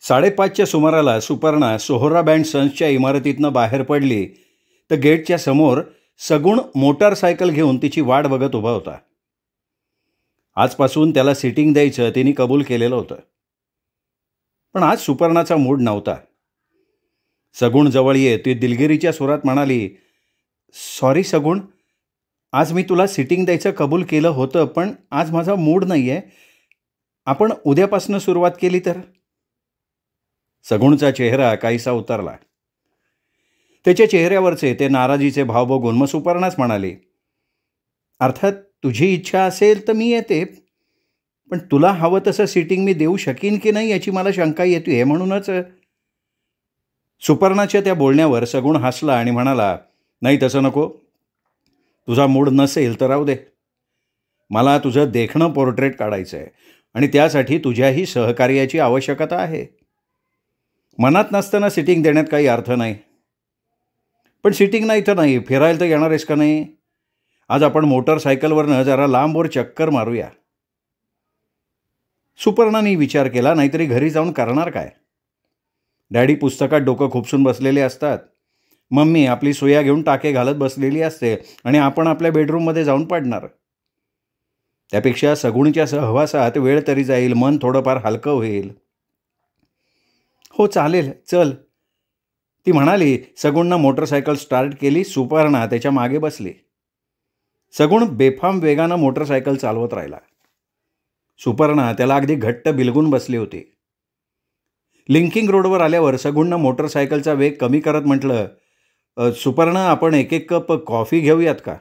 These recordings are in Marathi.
5:30च्या सुमाराला सुपर्णा सोहरा बँड सन्सच्या इमारतीतनं बाहेर पडली तर गेटच्या समोर सगुण मोटारसायकल घेऊन तिची वाट बघत उभा होता. आजपासून त्याला सिटिंग द्यायचं तिने कबूल केलेलं होतं. पण आज सुपर्णाचा मूड नव्हता. सगुण जवळ ये ती दिलगिरीच्या सुरात म्हणाली, सॉरी सगुण, आज मी तुला सिटिंग द्यायचं कबूल केलं होतं, पण आज माझा मूड नाही आहे. आपण उद्यापासून सुरुवात केली तर. सगुणचा चेहरा काहीसा उतरला. त्याच्या चेहऱ्यावरचे ते नाराजीचे भाव बघून मग सुपर्णाच म्हणाली, अर्थात तुझी इच्छा असेल तर मी येते, पण तुला हवं तसं सिटिंग मी देऊ शकीन की नाही याची मला शंका येते. म्हणूनच. सुपर्णाच्या त्या बोलण्यावर सगुण हसला आणि म्हणाला, नाही तसं नको. तुझा मूड नसेल तर राहू दे. मला तुझं देखणं पोर्ट्रेट काढायचं आहे आणि त्यासाठी तुझ्याही सहकार्याची आवश्यकता आहे. मनात नसताना सिटिंग देण्यात काही अर्थ नाही. पण सिटिंग नाही तर नाही, फिरायला तर येणार आहेस का नाही? आज आपण मोटरसायकलवरनं जरा लांबवर चक्कर मारूया. सुपर्णाने विचार केला, नाहीतरी घरी जाऊन करणार काय? डॅडी पुस्तकात डोकं खुपसून बसलेले असतात, मम्मी आपली सुया घेऊन टाके घालत बसलेली असते आणि आपण आपल्या बेडरूममध्ये जाऊन पडणार. त्यापेक्षा सगुणच्या सहवासात वेळ तरी जाईल, मन थोडंफार हलकं होईल. हो चालेल, चल, ती म्हणाली. सगुणनं मोटरसायकल स्टार्ट केली. सुपर्णा त्याच्या मागे बसली. सगुण बेफाम वेगानं मोटरसायकल चालवत राहिला. सुपर्णा त्याला अगदी घट्ट बिलगून बसली होती. लिंकिंग रोडवर आल्यावर सगुणनं मोटरसायकलचा वेग कमी करत म्हटलं, सुपर्णा, आपण एक कप कॉफी घेऊयात का?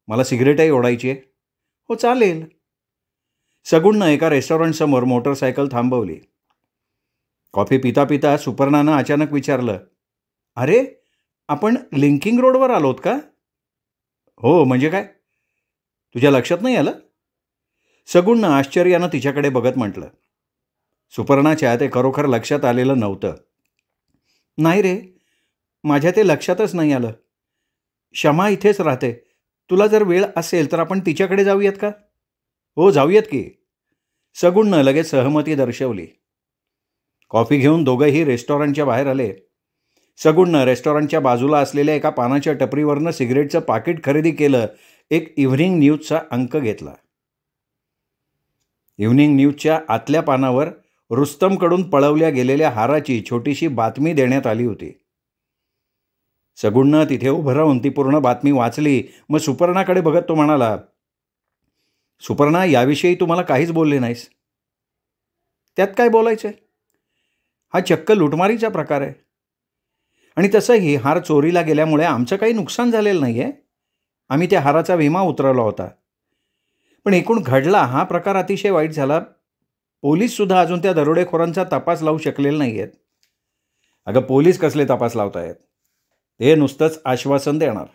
मला सिगरेटही ओढायची आहे. हो चालेल. सगुणनं एका रेस्टॉरंटसमोर मोटरसायकल थांबवली. कॉफी पिता पिता सुपर्णानं अचानक विचारलं, अरे, आपण लिंकिंग रोडवर आलोत का? हो, म्हणजे काय? तुझ्या लक्षात नाही आलं? सगुणनं आश्चर्यानं तिच्याकडे बघत म्हटलं. सुपर्णाच्या ते खरोखर लक्षात आलेलं नव्हतं. नाही रे, माझ्या ते लक्षातच नाही आलं. शमा इथेच राहते. तुला जर वेळ असेल तर आपण तिच्याकडे जाऊयात का? हो, जाऊयात की. सगुणनं लगेच सहमती दर्शवली. कॉफी घेऊन दोघंही रेस्टॉरंटच्या बाहेर आले. सगुणनं रेस्टॉरंटच्या बाजूला असलेल्या एका पानाच्या टपरीवरनं सिगरेटचं पाकिट खरेदी केलं. एक इव्हनिंग न्यूजचा अंक घेतला. इव्हनिंग न्यूजच्या आतल्या पानावर रुस्तमकडून पळवल्या गेलेल्या हाराची छोटीशी बातमी देण्यात आली होती. सगुणनं तिथे उभं राहून ती पूर्ण बातमी वाचली. मग सुपर्णाकडे बघत तो म्हणाला, सुपर्णा, याविषयी तू मला काहीच बोलले नाहीस. त्यात काय बोलायचं? हा चक्क लुटमारीचा प्रकार आहे. आणि तसंही हार चोरीला गेल्यामुळे आमचं काही नुकसान झालेलं नाही आहे. आम्ही त्या हाराचा विमा उतरवला होता. पण एकूण घडला हा प्रकार अतिशय वाईट झाला. पोलीससुद्धा अजून त्या दरोडेखोरांचा तपास लावू शकलेले नाही आहेत. अगं, पोलीस कसले तपास लावतायत? ते नुसतंच आश्वासन देणार.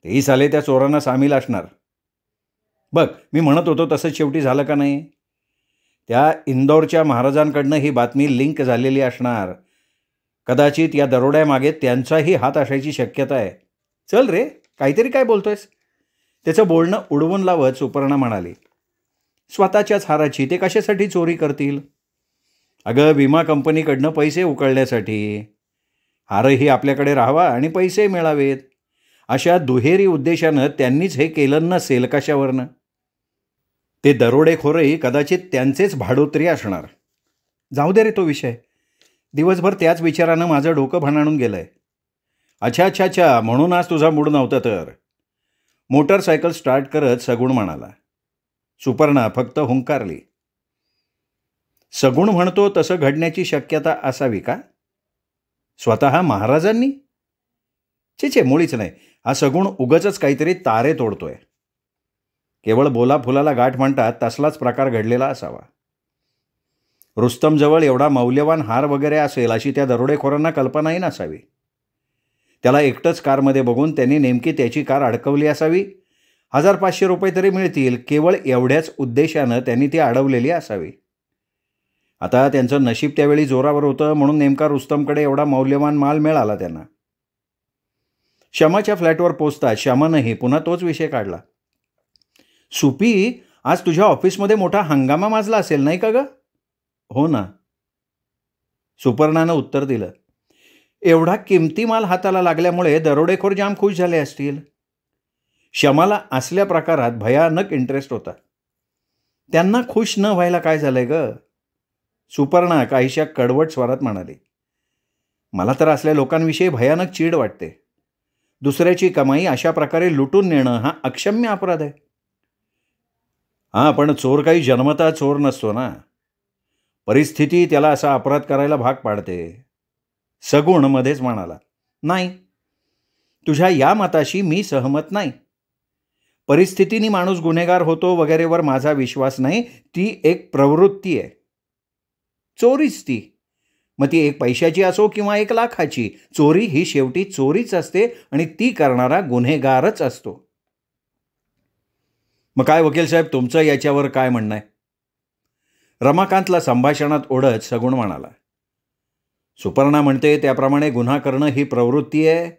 तेही साले त्या चोरांना सामील असणार. बघ, मी म्हणत होतो तसंच शेवटी झालं का नाही? त्या इंदौरच्या महाराजांकडनं ही बातमी लिंक झालेली असणार. कदाचित या दरोड्यामागे त्यांचाही हात असायची शक्यता आहे. चल रे, काहीतरी काय बोलतोयस? त्याचं बोलणं उडवून लावत सुपर्णा म्हणाली, स्वतःच्याच हाराची ते कशासाठी चोरी करतील? अगं, विमा कंपनीकडनं पैसे उकळण्यासाठी. हारही आपल्याकडे राहावा आणि पैसे मिळावेत, अशा दुहेरी उद्देशानं त्यांनीच हे केलं नसेल कशावरनं. ते दरोडेखोरही कदाचित त्यांचेच भाडोत्री असणार. जाऊ दे रे तो विषय. दिवसभर त्याच विचारानं माझं डोकं भणाणून गेलं आहे. अच्छा अच्छा अच्छा, म्हणून आज तुझा मूड नव्हता तर? मोटरसायकल स्टार्ट करत सगुण म्हणाला. सुपर्णा फक्त हुंकारली. सगुण म्हणतो तसं घडण्याची शक्यता असावी का? स्वतः महाराजांनी? छे, मुळीच नाही. हा सगुण उगाचच काहीतरी तारे तोडतोय. केवळ बोला फुलाला गाठ म्हणतात तसलाच प्रकार घडलेला असावा. रुस्तमजवळ एवढा मौल्यवान हार वगैरे असेल अशी त्या दरोडेखोरांना कल्पनाही नसावी. त्याला एकटंच कारमध्ये बघून त्यांनी नेमकी त्याची कार अडकवली असावी. 1500 रुपये तरी मिळतील, केवळ एवढ्याच उद्देशानं त्यांनी ती अडवलेली असावी. आता त्यांचं नशीब त्यावेळी जोरावर होतं म्हणून नेमका रुस्तमकडे एवढा मौल्यवान माल मिळाला त्यांना. शमाच्या फ्लॅटवर पोचता शमानंही पुन्हा तोच विषय काढला. सुपी, आज तुझ्या ऑफिसमध्ये मोठा हंगामा माजला असेल नाही का गं? हो ना. सुपर्णानं उत्तर दिलं, एवढा किमती माल हाताला लागल्यामुळे दरोडेखोर जाम खुश झाले असतील. शमाला असल्या प्रकारात भयानक इंटरेस्ट होता. त्यांना खुश न व्हायला काय झालंय ग? सुपर्णा काहीशा कडवट स्वरात म्हणाली, मला तर असल्या लोकांविषयी भयानक चीड वाटते. दुसऱ्याची कमाई अशा प्रकारे लुटून नेणं हा अक्षम्य अपराध आहे. हां, पण चोर काही जन्मतः चोर नसतो ना. परिस्थिती त्याला असा अपराध करायला भाग पाडते. सगुण मध्येच म्हणाला, नाही, तुझ्या या मताशी मी सहमत नाही. परिस्थितीने माणूस गुन्हेगार होतो वगैरेवर माझा विश्वास नाही. ती एक प्रवृत्ती आहे. चोरीच ती. मग ती 1 पैशाची असो किंवा 1 लाखाची, चोरी ही शेवटी चोरीच असते आणि ती करणारा गुन्हेगारच असतो. मग काय वकील साहेब, तुमचं याच्यावर काय म्हणणं आहे? रमाकांतला संभाषणात ओढत सगुण म्हणाला, सुपर्णा म्हणते त्याप्रमाणे गुन्हा करणं ही प्रवृत्ती आहे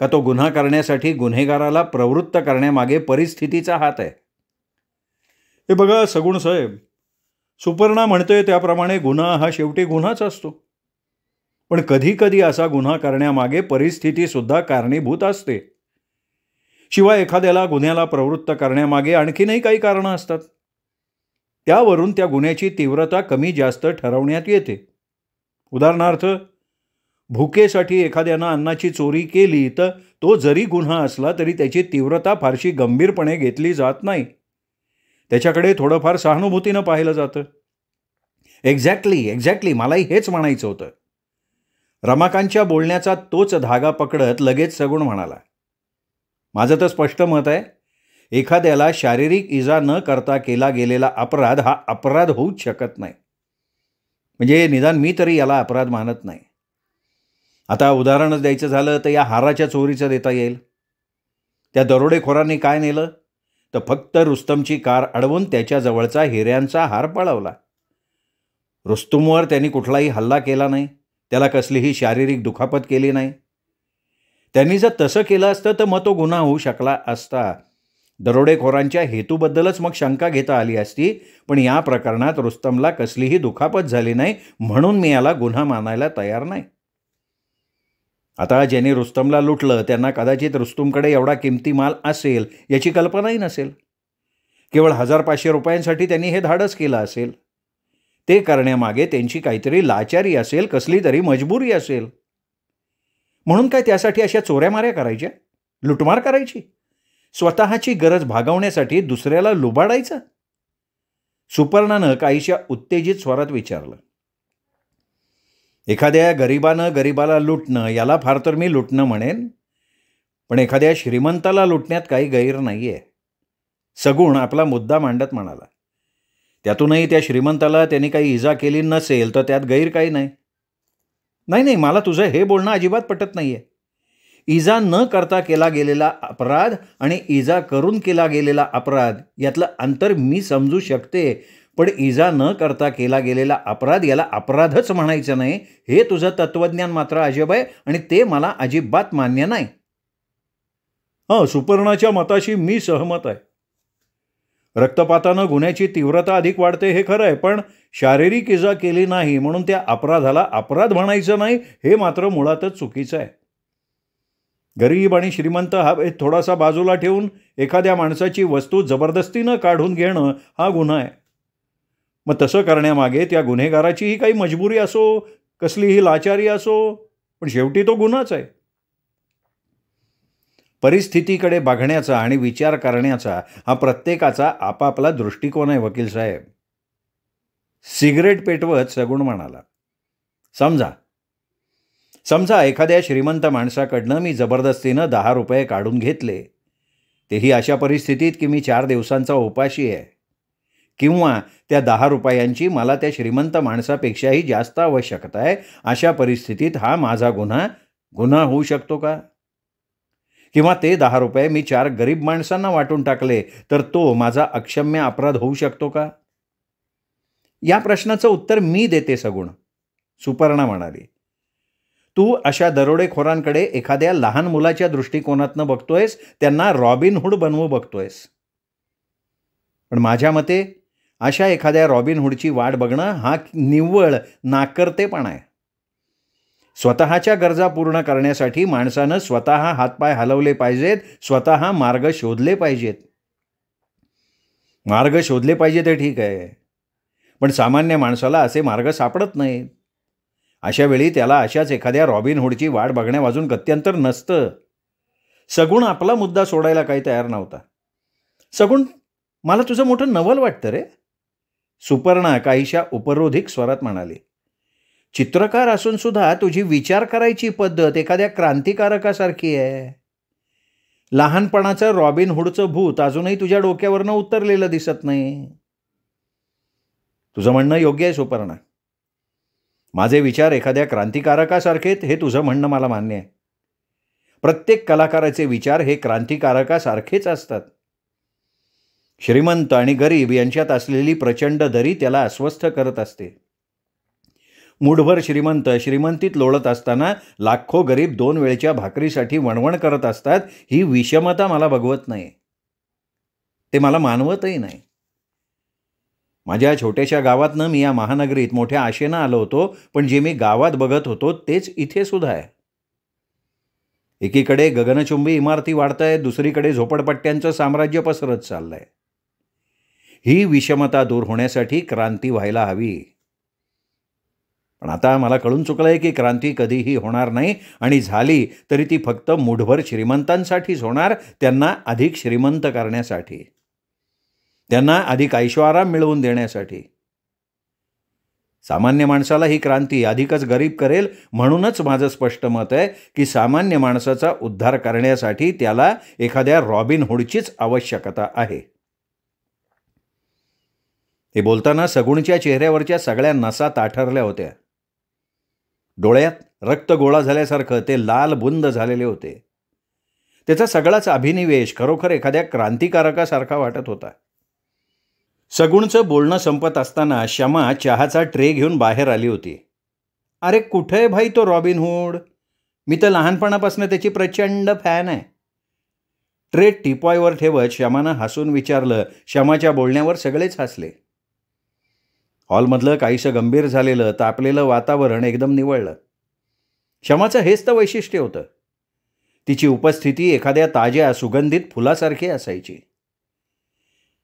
का तो गुन्हा करण्यासाठी गुन्हेगाराला प्रवृत्त करण्यामागे परिस्थितीचा हात आहे? हे बघा सगुण साहेब, सुपर्णा म्हणते त्याप्रमाणे गुन्हा हा शेवटी गुन्हाच असतो. पण कधी कधी असा गुन्हा करण्यामागे परिस्थितीसुद्धा कारणीभूत असते. शिवाय एखाद्याला गुन्ह्याला प्रवृत्त करण्यामागे आणखीनही काही कारणं असतात. त्यावरून त्या गुन्ह्याची तीव्रता कमी जास्त ठरवण्यात येते. उदाहरणार्थ, भुकेसाठी एखाद्यानं अन्नाची चोरी केली तर तो जरी गुन्हा असला तरी त्याची तीव्रता फारशी गंभीरपणे घेतली जात नाही. त्याच्याकडे थोडंफार सहानुभूतीनं पाहिलं जातं. एक्झॅक्टली मलाही हेच म्हणायचं होतं. रमाकांतच्या बोलण्याचा तोच धागा पकडत लगेच सगुण म्हणाला, माझं तर स्पष्ट मत आहे, एखाद्याला शारीरिक इजा न करता केला गेलेला अपराध हा अपराध होऊच शकत नाही. म्हणजे निदान मी तरी याला अपराध मानत नाही. आता उदाहरणच द्यायचं झालं तर या हाराच्या चोरीचं देता येईल. त्या दरोडेखोरांनी काय नेलं तर फक्त रुस्तमची कार अडवून त्याच्याजवळचा हिऱ्यांचा हार पळवला. रुस्तुमवर त्यांनी कुठलाही हल्ला केला नाही, त्याला कसलीही शारीरिक दुखापत केली नाही. त्यांनी जर तसं केलं असतं तर मग तो गुन्हा होऊ शकला असता. दरोडेखोरांच्या हेतूबद्दलच मग शंका घेता आली असती. पण या प्रकरणात रुस्तमला कसलीही दुखापत झाली नाही, म्हणून मी याला गुन्हा मानायला तयार नाही. आता ज्यांनी रुस्तमला लुटलं त्यांना कदाचित रुस्तुमकडे एवढा किमती माल असेल याची कल्पनाही नसेल. केवळ 1,000-500 रुपयांसाठी त्यांनी हे धाडस केलं असेल. ते करण्यामागे त्यांची काहीतरी लाचारी असेल, कसली तरी मजबुरी असेल. म्हणून काय त्यासाठी अशा चोऱ्यामाऱ्या करायच्या, लुटमार करायची, स्वतःची गरज भागवण्यासाठी दुसऱ्याला लुबाडायचं? सुपर्णानं काहीशा उत्तेजित स्वरात विचारलं. एखाद्या गरीबानं गरीबाला लुटणं याला फार तर मी लुटणं म्हणेन, पण एखाद्या श्रीमंताला लुटण्यात काही गैर नाही आहे. सगुण आपला मुद्दा मांडत म्हणाला, त्यातूनही त्या श्रीमंताला त्यांनी काही इजा केली नसेल तर त्यात गैर काही नाही. नाही, मला तुझं हे बोलणं अजिबात पटत नाही आहे. इजा न करता केला गेलेला अपराध आणि इजा करून केला गेलेला अपराध यातलं अंतर मी समजू शकते, पण इजा न करता केला गेलेला अपराध याला अपराधच म्हणायचं नाही, हे तुझं तत्त्वज्ञान मात्र अजब आहे आणि ते मला अजिबात मान्य नाही. सुपर्णाच्या मताशी मी सहमत आहे. रक्तपातानं गुन्ह्याची तीव्रता अधिक वाढते हे खरं आहे, पण शारीरिक इजा केली नाही म्हणून त्या अपराधाला अपराध म्हणायचं नाही, हे मात्र मुळातच चुकीचं आहे. गरीब आणि श्रीमंत हा थोडासा बाजूला ठेवून एखाद्या माणसाची वस्तू जबरदस्तीनं काढून घेणं हा गुन्हा आहे. मग तसं करण्यामागे त्या गुन्हेगाराचीही काही मजबुरी असो, कसलीही लाचारी असो, पण शेवटी तो गुन्हाच आहे. परिस्थितीकडे बघण्याचा आणि विचार करण्याचा हा प्रत्येकाचा आपापला दृष्टिकोन आहे वकील साहेब. सिगरेट पेटवत सगुण म्हणाला, समजा एखाद्या श्रीमंत माणसाकडनं मी जबरदस्तीनं 10 रुपये काढून घेतले, तेही अशा परिस्थितीत की मी 4 दिवसांचा उपाशी आहे, किंवा त्या 10 रुपयांची मला त्या श्रीमंत माणसापेक्षाही जास्त आवश्यकता आहे. अशा परिस्थितीत हा माझा गुन्हा होऊ शकतो का? किंवा ते 10 रुपये मी 4 गरीब माणसांना वाटून टाकले तर तो माझा अक्षम्य अपराध होऊ शकतो का? या प्रश्नाचं उत्तर मी देते सगुण, सुपर्णा म्हणाली. तू अशा दरोडेखोरांकडे एखाद्या लहान मुलाच्या दृष्टिकोनातनं बघतोयस, त्यांना रॉबिनहूड बनवू बघतोयस. पण माझ्या मते अशा एखाद्या रॉबिनहूडची वाट बघणं हा निव्वळ नाकर्तेपणा आहे. स्वतःच्या गरजा पूर्ण करण्यासाठी माणसानं स्वतः हातपाय हलवले पाहिजेत, स्वतः मार्ग शोधले पाहिजेत. मार्ग शोधले पाहिजे ते ठीक आहे, पण सामान्य माणसाला असे मार्ग सापडत नाहीत. अशा वेळी त्याला अशाच एखाद्या रॉबिन हुडची वाट बघण्यावाजून गत्यंतर नसतं. सगुण आपला मुद्दा सोडायला काही तयार नव्हता. सगुण, मला तुझं मोठं नवल वाटतं रे, सुपर्णा काहीशा उपरोधिक स्वरात म्हणाली. चित्रकार असून सुद्धा तुझी विचार करायची पद्धत एखाद्या क्रांतिकारकासारखी आहे. लहानपणाचं रॉबिन हुडचं भूत अजूनही तुझ्या डोक्यावरनं उतरलेलं दिसत नाही. तुझं म्हणणं योग्य आहे सुपर्णा. माझे विचार एखाद्या क्रांतिकारकासारखेत हे तुझं म्हणणं मला मान्य आहे. प्रत्येक कलाकाराचे विचार हे क्रांतिकारकासारखेच असतात. श्रीमंत आणि गरीब यांच्यात असलेली प्रचंड दरी त्याला अस्वस्थ करत असते. मूठभर श्रीमंत श्रीमंतीत लोळत असताना लाखो गरीब 2 वेळच्या भाकरीसाठी वणवण करत असतात. ही विषमता मला बघवत नाही, ते मला मानवतही नाही. माझ्या छोट्याशा गावातनं मी या महानगरीत मोठ्या आशेनं आलो होतो, पण जे मी गावात बघत होतो तेच इथे सुद्धा आहे. एकीकडे गगनचुंबी इमारती वाढत आहेत, दुसरीकडे झोपडपट्ट्यांचं साम्राज्य पसरत चाललंय. ही विषमता दूर होण्यासाठी क्रांती व्हायला हवी. पण आता मला कळून चुकलंय की क्रांती कधीही होणार नाही, आणि झाली तरी ती फक्त मूठभर श्रीमंतांसाठीच होणार, त्यांना अधिक श्रीमंत करण्यासाठी, त्यांना अधिक ऐशोआराम मिळवून देण्यासाठी. सामान्य माणसाला ही क्रांती अधिकच गरीब करेल. म्हणूनच माझं स्पष्ट मत आहे की सामान्य माणसाचा उद्धार करण्यासाठी त्याला एखाद्या रॉबिन हुडचीच आवश्यकता आहे. हे बोलताना सगुणच्या चेहऱ्यावरच्या सगळ्या नसा ताठरल्या होत्या. डोळ्यात रक्त गोळा झाल्यासारखं ते लाल बुंद झालेले होते. त्याचा सगळाच अभिनिवेश खरोखर एखाद्या क्रांतिकारकासारखा वाटत होता. सगुणचं बोलणं संपत असताना शमा चहाचा ट्रे घेऊन बाहेर आली होती. अरे कुठे आहे भाई तो रॉबिन हुड? मी तर लहानपणापासून त्याची प्रचंड फॅन आहे. ट्रे टिपॉयवर ठेवत शमानं हसून विचारलं. शमाच्या बोलण्यावर सगळेच हसले. हॉलमधलं काहीसं गंभीर झालेलं तापलेलं वातावरण एकदम निवळलं. शमाचं हेच तर वैशिष्ट्य होतं. तिची उपस्थिती एखाद्या ताज्या सुगंधित फुलासारखी असायची.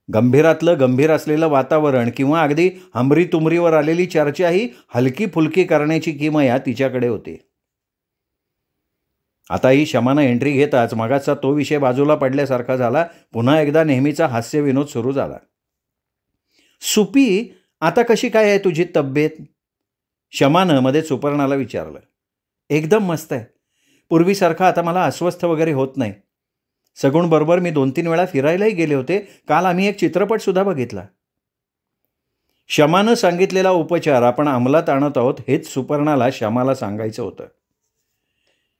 गंभीरातलं गंभीर असलेलं वातावरण किंवा अगदी हमरी तुमरीवर आलेली चर्चाही हलकी फुलकी करण्याची किमया तिच्याकडे होती. आताही शमानं एंट्री घेताच मगाचा तो विषय बाजूला पडल्यासारखा झाला. पुन्हा एकदा नेहमीचा हास्यविनोद सुरू झाला. सुपी, आता कशी काय आहे तुझी तब्येत? शमानं मध्ये सुपर्णाला विचारलं. एकदम मस्त आहे. पूर्वीसारखं आता मला अस्वस्थ वगैरे होत नाही. सगुणबरोबर मी 2-3 वेळा फिरायलाही गेले होते. काल आम्ही एक चित्रपटसुद्धा बघितला. शमानं सांगितलेला उपचार आपण अंमलात आणत आहोत हेच सुपर्णाला शमाला सांगायचं होतं.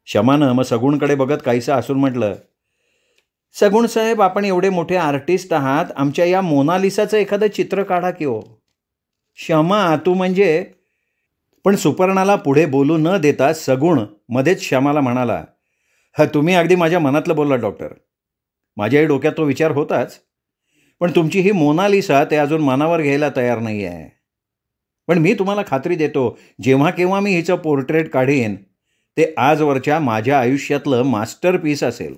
शमानं मग सगुणकडे बघत काहीसं हसून म्हटलं. सगुण साहेब, आपण एवढे मोठे आर्टिस्ट आहात, आमच्या या मोनालिसाचं एखादं चित्र काढा की हो. शमा, तू म्हणजे... पण सुपर्णाला पुढे बोलू न देता सगुण मध्येच श्यामाला म्हणाला. तुम्ही अगदी माझ्या मनातलं बोलला डॉक्टर. माझ्याही डोक्यात तो विचार होताच, पण तुमची ही मोनालिसा ते अजून मनावर घ्यायला तयार नाही आहे. पण मी तुम्हाला खात्री देतो, जेव्हा केव्हा मी हिचं पोर्ट्रेट काढीन ते आजवरच्या माझ्या आयुष्यातलं मास्टरपीस असेल.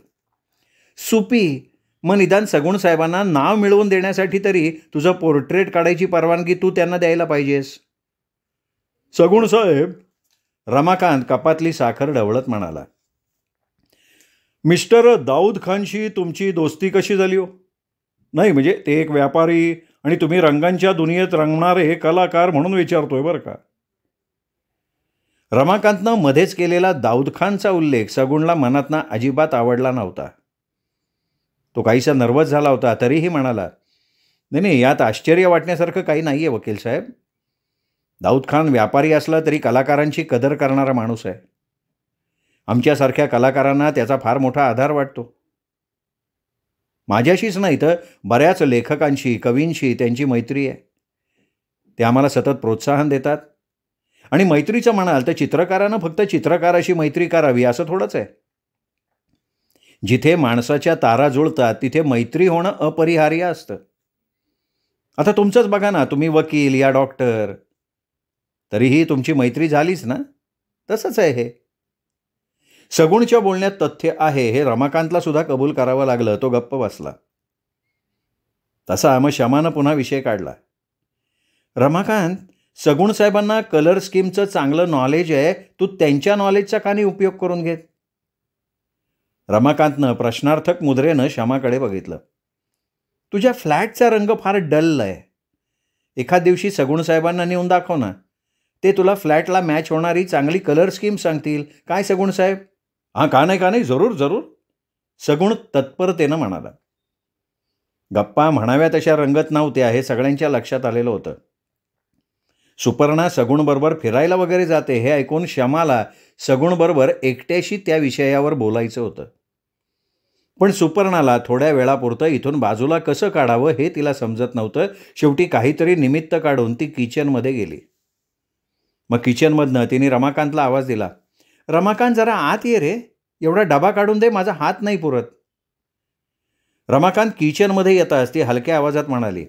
सुपी, मग निदान सगुण साहेबांना नाव मिळवून देण्यासाठी तरी तुझं पोर्ट्रेट काढायची परवानगी तू त्यांना द्यायला पाहिजेस. सगुण साहेब, रमाकांत कपातली साखर ढवळत म्हणाला. मिस्टर दाऊद खानशी तुमची दोस्ती कशी झाली हो? नाही म्हणजे ते एक व्यापारी आणि तुम्ही रंगांच्या दुनियेत रंगणारे कलाकार म्हणून विचारतोय बरं का. रमाकांतनं मध्येच केलेला दाऊद खानचा उल्लेख सगुणला मनातनं अजिबात आवडला नव्हता. तो काहीसा नर्वस झाला होता, तरीही म्हणाला. नाही, यात आश्चर्य वाटण्यासारखं काही नाही आहे वकील साहेब. दाऊद खान व्यापारी असला तरी कलाकारांची कदर करणारा माणूस आहे. आमच्यासारख्या कलाकारांना त्याचा फार मोठा आधार वाटतो. माझ्याशीच नाही तर बऱ्याच लेखकांशी, कवींशी त्यांची मैत्री आहे. ते आम्हाला सतत प्रोत्साहन देतात. आणि मैत्रीचं म्हणाल तर चित्रकारानं फक्त चित्रकाराशी मैत्री करावी असं थोडंच आहे. जिथे माणसाच्या तारा जुळतात तिथे मैत्री होणं अपरिहार्य असतं. आता तुमचंच बघा ना, तुम्ही वकील या डॉक्टर, तरीही तुमची मैत्री झालीच ना. तसंच आहे हे. सगुणच्या बोलण्यात तथ्य आहे हे रमाकांतला सुद्धा कबूल करावं लागलं. तो गप्प बसला. तसा मग शमानं पुन्हा विषय काढला. रमाकांत, सगुण साहेबांना कलर स्कीमचं चांगलं नॉलेज आहे, तू त्यांच्या नॉलेजचा का नाही उपयोग करून घेत? रमाकांतनं प्रश्नार्थक मुद्रेनं श्यामाकडे बघितलं. तुझ्या फ्लॅटचा रंग फार डल आहे. एखाद दिवशी सगुण साहेबांना नेऊन दाखव ना. ते तुला फ्लॅटला मॅच होणारी चांगली कलर स्कीम सांगतील. काय सगुण साहेब? हां, का नाही, जरूर जरूर, सगुण तत्परतेनं म्हणाला. गप्पा म्हणाव्या तशा रंगत नव्हत्या हे सगळ्यांच्या लक्षात आलेलं होतं. सुपर्णा सगुणबरोबर फिरायला वगैरे जाते हे ऐकून श्यामाला सगुणबरोबर एकट्याशी त्या विषयावर बोलायचं होतं. पण सुपर्णाला थोड्या वेळापुरतं इथून बाजूला कसं काढावं हे तिला समजत नव्हतं. शेवटी काहीतरी निमित्त काढून ती किचनमध्ये गेली. मग किचनमधनं तिने रमाकांतला आवाज दिला. रमाकांत, जरा आत ये रे. एवढा डबा काढून दे, माझा हात नाही पुरत. रमाकांत किचनमध्ये येताच ती हलक्या आवाजात म्हणाली,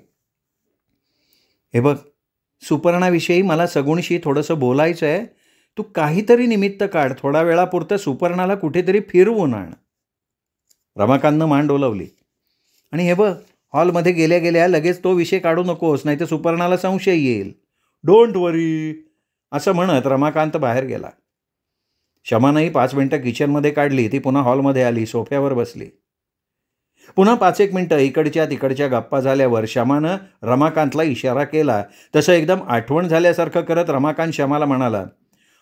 हे बघ, सुपर्णाविषयी मला सगुणशी थोडंसं बोलायचं आहे. तू काहीतरी निमित्त काढ. थोडा वेळापुरतं सुपर्णाला कुठेतरी फिरवून आण. रमाकांतनं मान डोलवली. आणि हे बघ, हॉलमध्ये गेल्या गेल्या लगेच तो विषय काढू नकोस, नाही तर सुपर्णाला संशय येईल. डोंट वरी, असं म्हणत रमाकांत बाहेर गेला. शमानंही 5 मिनिटं किचनमध्ये काढली. ती पुन्हा हॉलमध्ये आली, सोफ्यावर बसली. पुन्हा 5-1 मिनिटं इकडच्या तिकडच्या गप्पा झाल्यावर शमानं रमाकांतला इशारा केला. तसं एकदम आठवण झाल्यासारखं करत रमाकांत शमाला म्हणाला,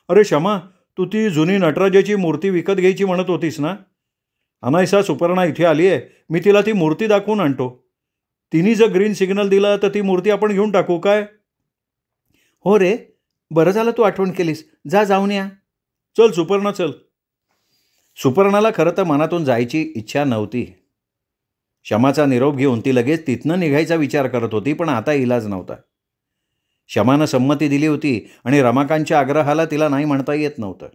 अरे शमा, तू ती जुनी नटराजाची मूर्ती विकत घ्यायची म्हणत होतीस ना? अनायसा सुपर्णा इथे आली आहे. मी तिला ती मूर्ती दाखवून आणतो. तिने जर ग्रीन सिग्नल दिला तर ती मूर्ती आपण घेऊन टाकू काय? हो रे, बरं झालं तू आठवण केलीस. जाऊन या. चल सुपर्णा, चल. सुपर्णाला खरं तर मनातून जायची इच्छा नव्हती. शमाचा निरोप घेऊन ती लगेच तिथनं निघायचा विचार करत होती, पण आता इलाज नव्हता. शमानं संमती दिली होती आणि रमाकांतच्या आग्रहाला तिला नाही म्हणता येत नव्हतं.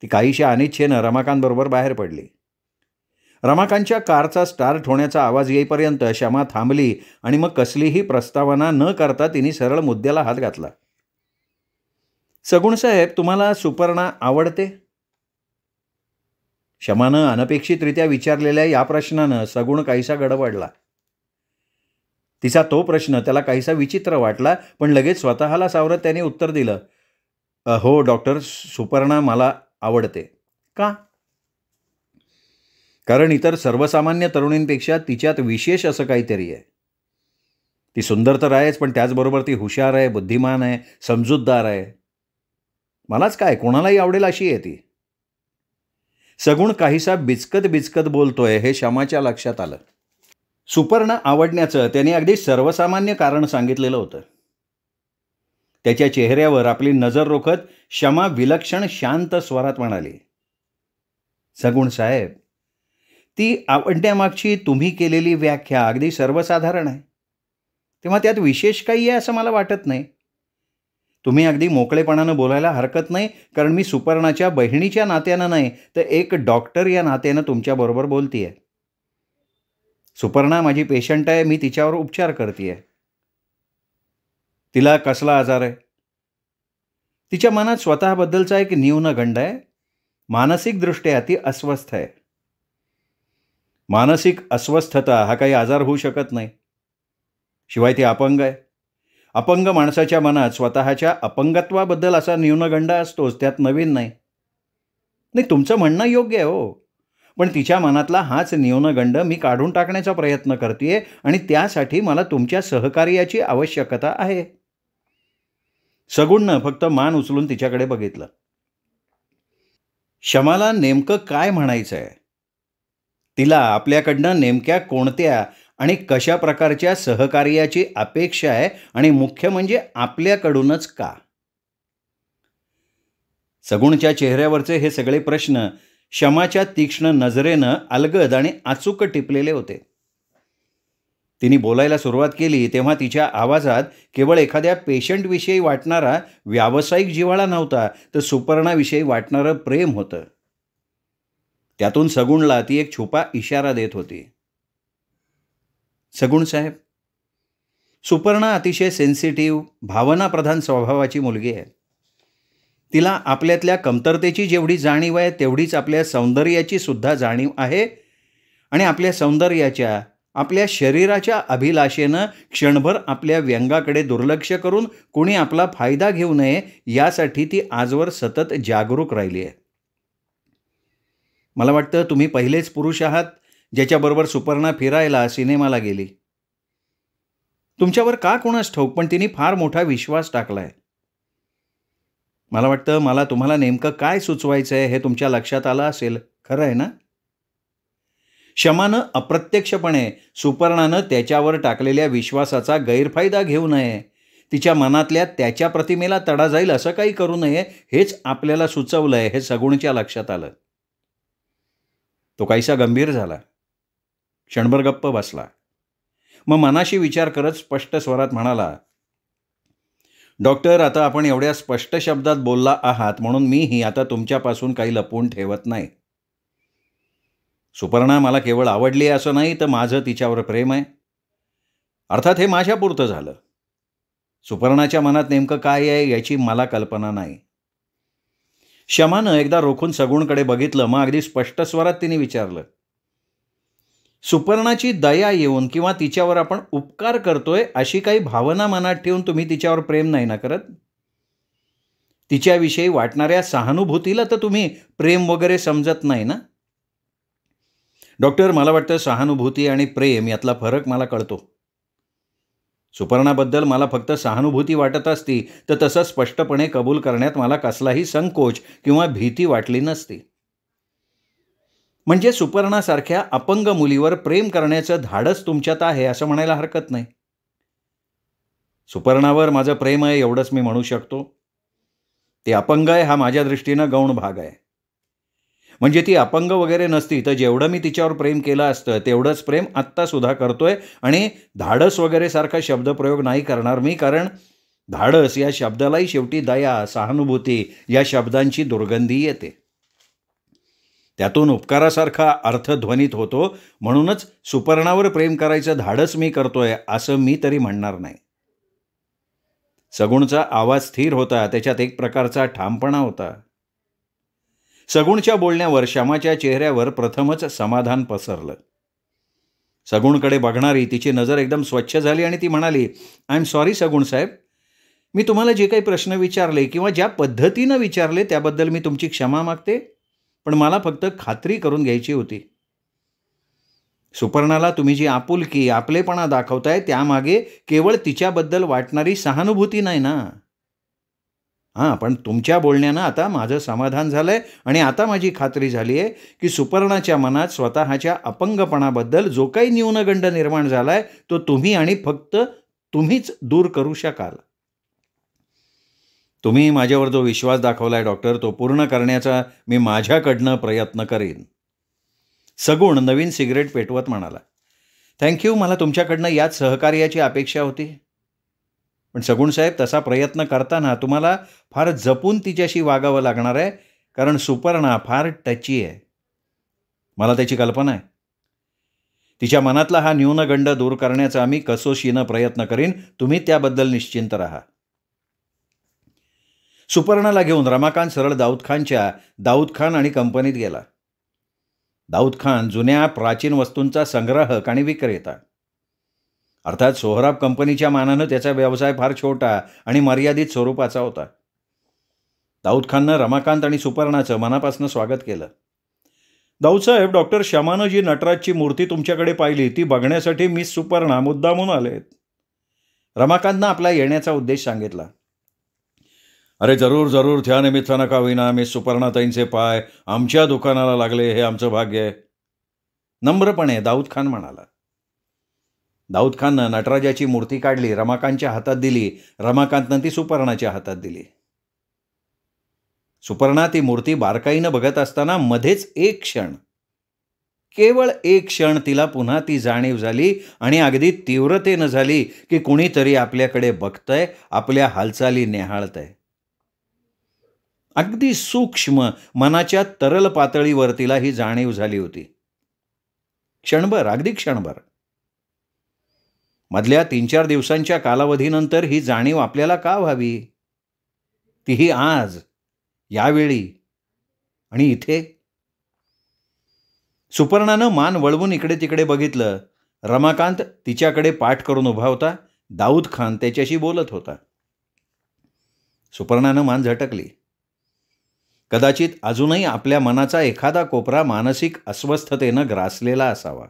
ती काहीशा अनिच्छेनं रमाकांतबरोबर बाहेर पडली. रमाकांतच्या कारचा स्टार्ट होण्याचा आवाज येईपर्यंत शमा थांबली आणि मग कसलीही प्रस्तावना न करता तिने सरळ मुद्द्याला हात घातला. सगुण साहेब, तुम्हाला सुपर्णा आवडते? शमानं अनपेक्षितरित्या विचारलेल्या या प्रश्नानं सगुण काहीसा गडबडला. तिचा तो प्रश्न त्याला काहीसा विचित्र वाटला, पण लगेच स्वतःला सावरत त्याने उत्तर दिलं, हो डॉक्टर, सुपर्णा मला आवडते. का? कारण इतर सर्वसामान्य तरुणींपेक्षा तिच्यात विशेष असं काहीतरी आहे. ती सुंदर तर आहेच, पण त्याचबरोबर ती हुशार आहे, बुद्धिमान आहे, समजूतदार आहे. मलाच काय, कोणालाही आवडेल अशी आहे ती. सगुण काहीसा बिचकत बोलतोय हे शमाच्या लक्षात आलं. सुपर्णा आवडण्याचं त्याने अगदी सर्वसामान्य कारण सांगितलेलं होतं. त्याच्या चेहऱ्यावर आपली नजर रोखत शमा विलक्षण शांत स्वरात म्हणाली, सगुण साहेब, ती आवडण्यामागची तुम्ही केलेली व्याख्या अगदी सर्वसाधारण आहे. तेव्हा त्यात विशेष काही आहे असं मला वाटत नाही. तुम्ही अगदी मोकळेपणानं बोलायला हरकत नाही, कारण मी सुपर्णाच्या बहिणीच्या नात्यानं नाही तर एक डॉक्टर या नात्यानं तुमच्याबरोबर बोलतीये. सुपर्णा माझी पेशंट आहे, मी तिच्यावर उपचार करते. तिला कसला आजार आहे? तिच्या मनात स्वतःबद्दलचा एक न्यूनगंड आहे. मानसिकदृष्ट्या ती अस्वस्थ आहे. मानसिक अस्वस्थता हा काही आजार होऊ शकत नाही. शिवाय ती अपंग आहे. अपंग माणसाच्या मनात स्वतःच्या अपंगत्वाबद्दल असा न्यूनगंड असतोच, त्यात नवीन नाही. नाही, तुमचं म्हणणं योग्य आहे हो, पण तिच्या मनातला हाच न्यूनगंड मी काढून टाकण्याचा प्रयत्न करते आणि त्यासाठी मला तुमच्या सहकार्याची आवश्यकता आहे. सगुणनं फक्त मान उचलून तिच्याकडे बघितलं. शमाला नेमकं काय म्हणायचं आहे? तिला आपल्याकडनं नेमक्या कोणत्या आणि कशा प्रकारच्या सहकार्याची अपेक्षा आहे आणि मुख्य म्हणजे आपल्याकडूनच का? सगुणच्या चेहऱ्यावरचे हे सगळे प्रश्न शमाच्या तीक्ष्ण नजरेनं अलगद आणि अचूक टिपलेले होते. तिने बोलायला सुरुवात केली तेव्हा तिच्या आवाजात केवळ एखाद्या पेशंटविषयी वाटणारा व्यावसायिक जिव्हाळा नव्हता, तर सुपर्णाविषयी वाटणारं प्रेम होतं. त्यातून सगुणला ती एक छुपा इशारा देत होती. सगुण साहेब, सुपर्णा अतिशय सेन्सिटिव्ह, भावनाप्रधान स्वभावाची मुलगी आहे. तिला आपल्यातल्या कमतरतेची जेवढी जाणीव आहे तेवढीच आपल्या सौंदर्याची सुद्धा जाणीव आहे. आणि आपल्या सौंदर्याच्या, आपल्या शरीराच्या अभिलाषेनं क्षणभर आपल्या व्यंगाकडे दुर्लक्ष करून कोणी आपला फायदा घेऊ नये यासाठी ती आजवर सतत जागरूक राहिली आहे. मला वाटतं तुम्ही पहिलेच पुरुष आहात ज्याच्याबरोबर सुपर्णा फिरायला, सिनेमाला गेली. तुमच्यावर का कोणास ठाऊक, पण तिने फार मोठा विश्वास टाकलाय. मला वाटतं मला तुम्हाला नेमकं काय सुचवायचं आहे हे तुमच्या लक्षात आलं असेल. खरं आहे ना? शमानं अप्रत्यक्षपणे सुपर्णानं त्याच्यावर टाकलेल्या विश्वासाचा गैरफायदा घेऊ नये, तिच्या मनातल्या त्याच्या प्रतिमेला तडा जाईल असं काही करू नये, हेच आपल्याला सुचवलंय हे सगुणच्या लक्षात आलं. तो काहीसा गंभीर झाला, क्षणभर गप्प बसला. मग मनाशी विचार करत स्पष्ट स्वरात म्हणाला, डॉक्टर, आता आपण एवढ्या स्पष्ट शब्दात बोलला आहात म्हणून मीही आता तुमच्यापासून काही लपवून ठेवत नाही. सुपर्णा मला केवळ आवडली असं नाही, तर माझं तिच्यावर प्रेम आहे. अर्थात हे माझ्यापुरतं झालं. सुपर्णाच्या मनात नेमकं काय आहे याची मला कल्पना नाही. शमानं एकदा रोखून सगुणकडे बघितलं. मग अगदी स्पष्ट स्वरात तिने विचारलं, सुपर्णाची दया येऊन किंवा तिच्यावर आपण उपकार करतोय अशी काही भावना मनात ठेवून तुम्ही तिच्यावर प्रेम नाही ना करत? तिच्याविषयी वाटणाऱ्या सहानुभूतीला तर तुम्ही प्रेम वगैरे समजत नाही ना? डॉक्टर, मला वाटतं सहानुभूती आणि प्रेम यातला फरक मला कळतो. सुपर्णाबद्दल मला फक्त सहानुभूती वाटत असती तर तसं स्पष्टपणे कबूल करण्यात मला कसलाही संकोच किंवा भीती वाटली नसती. म्हणजे सुपर्णासारख्या अपंग मुलीवर प्रेम करण्याचं धाडस तुमच्यात आहे असं म्हणायला हरकत नाही. सुपर्णावर माझं प्रेम आहे एवढंच मी म्हणू शकतो. ती अपंग आहे हा माझ्या दृष्टीनं गौण भाग आहे. म्हणजे ती अपंग वगैरे नसती तर जेवढं मी तिच्यावर प्रेम केलं असतं तेवढंच प्रेम आत्तासुद्धा करतोय. आणि धाडस वगैरे सारखा शब्दप्रयोग नाही करणार मी, कारण धाडस या शब्दालाही शेवटी दया, सहानुभूती या शब्दांची दुर्गंधी येते. त्यातून उपकारासारखा अर्थ ध्वनित होतो. म्हणूनच सुपर्णावर प्रेम करायचं धाडस मी करतोय असं मी तरी म्हणणार नाही. सगुणचा आवाज स्थिर होता, त्याच्यात एक प्रकारचा ठामपणा होता. सगुणच्या बोलण्यावर श्यामाच्या चेहऱ्यावर प्रथमच समाधान पसरलं. सगुणकडे बघणारी तिची नजर एकदम स्वच्छ झाली आणि ती म्हणाली, आय एम सॉरी सगुण साहेब, मी तुम्हाला जे काही प्रश्न विचारले किंवा ज्या पद्धतीनं विचारले त्याबद्दल मी तुमची क्षमा मागते, पण मला फक्त खात्री करून घ्यायची होती. सुपर्णाला तुम्ही जी आपुलकी, आपलेपणा दाखवताय त्यामागे केवळ तिच्याबद्दल वाटणारी सहानुभूती नाही ना? हां, पण तुमच्या बोलण्यानं आता माझं समाधान झालंय आणि आता माझी खात्री झाली आहे की सुपर्णाच्या मनात स्वतःच्या अपंगपणाबद्दल जो काही न्यूनगंड निर्माण झालाय तो तुम्ही आणि फक्त तुम्हीच दूर करू शकाल. तुम्ही माझ्यावर जो विश्वास दाखवलाय डॉक्टर, तो पूर्ण करण्याचा मी माझ्याकडनं प्रयत्न करीन. सगुण नवीन सिगरेट पेटवत म्हणाला, थँक्यू, मला तुमच्याकडनं याच सहकार्याची अपेक्षा होती. पण सगुण साहेब, तसा प्रयत्न करताना तुम्हाला फार जपून तिच्याशी वागावं लागणार आहे, कारण सुपर्णा फार टची आहे. मला त्याची कल्पना आहे. तिच्या मनातला हा न्यूनगंड दूर करण्याचा मी कसोशीनं प्रयत्न करीन. तुम्ही त्याबद्दल निश्चिंत राहा. सुपर्णाला घेऊन रमाकांत सरळ दाऊद खान आणि कंपनीत गेला. दाऊद खान जुन्या प्राचीन वस्तूंचा संग्राहक आणि विक्रेता. अर्थात सोहराब कंपनीच्या मानानं त्याचा व्यवसाय फार छोटा आणि मर्यादित स्वरूपाचा होता. दाऊद खाननं रमाकांत आणि सुपर्णाचं मनापासून स्वागत केलं. दाऊदसाहेब, डॉक्टर शमानं जी नटराजची मूर्ती तुमच्याकडे पाहिली ती बघण्यासाठी मिस सुपर्णा मुद्दामून आलेत. रमाकांतनं आपला येण्याचा उद्देश सांगितला. अरे जरूर जरूर, त्या निमित्तानं का होईना मिस सुपर्णाताईंचे पाय आमच्या दुकानाला लागले हे आमचं भाग्य आहे, नम्रपणे दाऊद खान म्हणाला. दाऊद खाननं नटराजाची मूर्ती काढली, रमाकांतच्या हातात दिली. रमाकांतनं ती सुपर्णाच्या हातात दिली. सुपर्णा ती मूर्ती बारकाईनं बघत असताना मध्येच एक क्षण, केवळ एक क्षण तिला पुन्हा ती जाणीव झाली आणि अगदी तीव्रतेनं झाली की कुणीतरी आपल्याकडे बघतंय, आपल्या हालचाली निहाळतंय. अगदी सूक्ष्म मनाच्या तरल पातळीवर तिला ही जाणीव झाली होती. क्षणभर, अगदी क्षणभर. मधल्या 3-4 दिवसांच्या कालावधीनंतर ही जाणीव आपल्याला का व्हावी? तीही आज यावेळी आणि इथे. सुपर्णानं मान वळवून इकडे तिकडे बघितलं. रमाकांत तिच्याकडे पाठ करून उभा होता. दाऊद खान त्याच्याशी बोलत होता. सुपर्णानं मान झटकली. कदाचित अजूनही आपल्या मनाचा एखादा कोपरा मानसिक अस्वस्थतेनं ग्रासलेला असावा.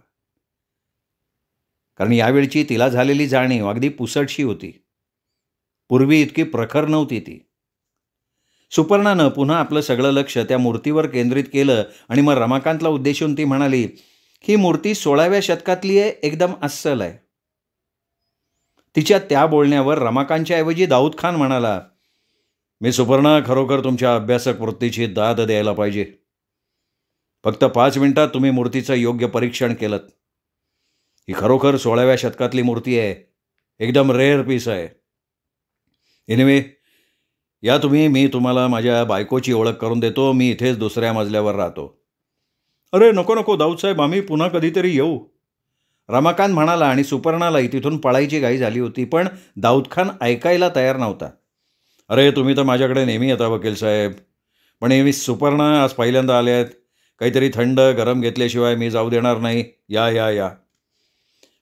कारण यावेळची तिला झालेली जाणीव अगदी पुसटशी होती. पूर्वी इतकी प्रखर नव्हती ती. सुपर्णानं पुन्हा आपलं सगळं लक्ष त्या मूर्तीवर केंद्रित केलं आणि मग रमाकांतला उद्देशून ती म्हणाली, ही मूर्ती 16व्या शतकातली आहे, एकदम अस्सल आहे. तिच्या त्या बोलण्यावर रमाकांतच्या ऐवजी दाऊद खान म्हणाला, मी सुपर्णा खरोखर तुमच्या अभ्यासक वृत्तीची दाद द्यायला पाहिजे. फक्त 5 मिनिटात तुम्ही मूर्तीचं योग्य परीक्षण केलं. ही खरोखर 16व्या शतकातली मूर्ती आहे, एकदम रेअर पीस आहे. एनिवे, या तुम्ही, मी तुम्हाला माझ्या बायकोची ओळख करून देतो. मी इथेच दुसऱ्या मजल्यावर राहतो. अरे नको नको दाऊदसाहेब, आम्ही पुन्हा कधीतरी येऊ, रमाकांत म्हणाला आणि सुपर्णालाही तिथून पळायची घाई झाली होती. पण दाऊद खान ऐकायला तयार नव्हता. अरे तुम्ही तर माझ्याकडे नेहमी येता वकील साहेब, पण हे मिस सुपर्णा आज पहिल्यांदा आले आहेत. काहीतरी थंड गरम घेतल्याशिवाय मी जाऊ देणार नाही. या या या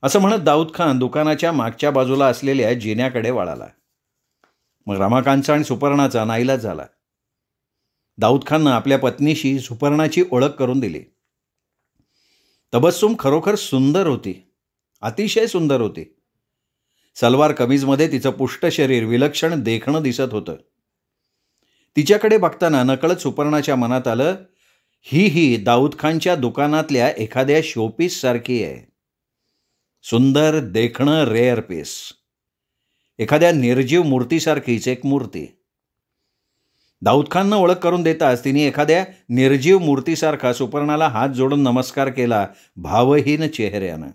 असं म्हणत दाऊद खान दुकानाच्या मागच्या बाजूला असलेल्या जिन्याकडे वळाला. मग रमाकांतचा आणि सुपर्णाचा नाईलाज झाला. दाऊद खाननं आपल्या पत्नीशी सुपर्णाची ओळख करून दिली. तबस्सुम खरोखर सुंदर होती, अतिशय सुंदर होती. सलवार कमीजमध्ये तिचं पुष्ट शरीर विलक्षण देखणं दिसत होतं. तिच्याकडे बघताना नकळत सुपर्णाच्या मनात आलं, ही दाऊद खानच्या दुकानातल्या एखाद्या शोपीस सारखी आहे. सुंदर, देखणं, रेअर पीस, एखाद्या निर्जीव मूर्तीसारखीच एक मूर्ती. दाऊद खाननं ओळख करून देताच तिने एखाद्या निर्जीव मूर्तीसारखा सुपर्णाला हात जोडून नमस्कार केला, भावहीन चेहऱ्यानं.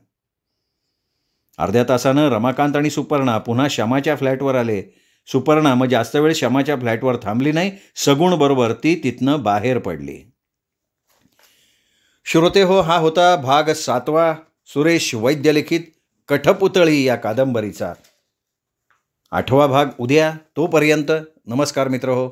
अर्ध्या तासानं रमाकांत आणि सुपर्णा पुन्हा शमाच्या फ्लॅटवर आले. सुपर्णा मग जास्त वेळ शमाच्या फ्लॅटवर थांबली नाही. सगुणबरोबर ती तिथनं बाहेर पडली. श्रोतेहो, हा होता भाग 7वा सुरेश वैद्य लिखित कठपुतळी या कादंबरीचा. 8वा भाग उद्या. तोपर्यंत नमस्कार मित्रहो.